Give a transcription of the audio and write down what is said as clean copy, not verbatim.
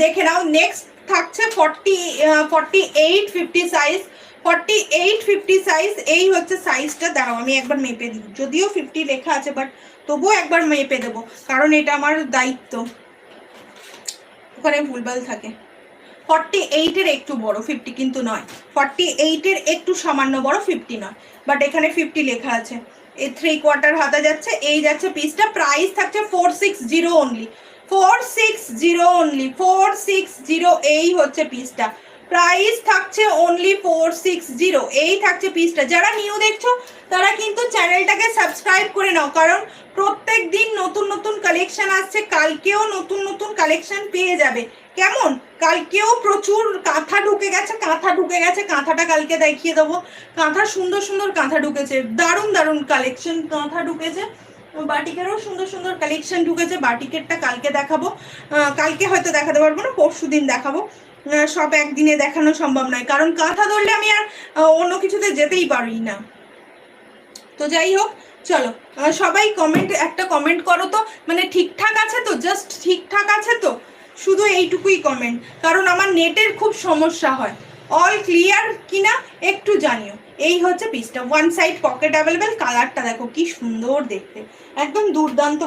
দেখে নাও। নেক্সট থাকছে 48-50 size, 48-50 size. এই হচ্ছে সাইজটা। দাঁড়াও আমি একবার মেপে দিই, যদিও 50 লেখা আছে বাট তবুও একবার মেপে দেবো, কারণ এটা আমার দায়িত্ব, ওখানে ভুলভাল থাকে। 48-এর একটু বড়, 50 কিন্তু নয়। 48-এর একটু সামান্য বড়, 50 নয়, বাট এখানে 50 লেখা আছে। এই 3/4 হাতা যাচ্ছে, এই যাচ্ছে পিসটা। প্রাইস থাকছে 460 অনলি, 460 অনলি, 460। এই হচ্ছে পিসটা, প্রাইস থাকছে অনলি 460। এই থাকছে পিসটা। যারা নিউ দেখছো তারা কিন্তু চ্যানেলটাকে সাবস্ক্রাইব করে নাও, কারণ প্রত্যেক দিন নতুন নতুন কালেকশন আসছে। কালকেও নতুন নতুন কালেকশন পেয়ে যাবে। কেমন? কালকেও প্রচুর কাঁথা ঢুকে গেছে, কাঁথাটা কালকে দেখিয়ে দেবো। কাঁথা সুন্দর সুন্দর কাঁথা ঢুকেছে, দারুণ দারুণ কালেকশন কাঁথা ঢুকেছে। বাটিকেরও সুন্দর সুন্দর কালেকশন ঢুকেছে, বাটিকেরটা কালকে দেখাবো। কালকে হয়তো দেখাতে পারবো না, পরশু দিন দেখাবো। সব একদিনে দেখানো সম্ভব নয়, কারণ কাঁথা ধরলে আমি আর অন্য কিছুতে যেতেই পারি না। তো যাই হোক, চলো সবাই একটা কমেন্ট করো তো, মানে ঠিকঠাক আছে তো, জাস্ট ঠিকঠাক আছে তো, শুধু এইটুকুই কমেন্ট, কারণ আমার নেটের খুব সমস্যা হয়। অল ক্লিয়ার কিনা একটু জানিও। এই হচ্ছে পিসটা, ওয়ান সাইড পকেট অ্যাভেলেবেল। কালারটা দেখো কি সুন্দর দেখতে, একদম দুর্দান্ত।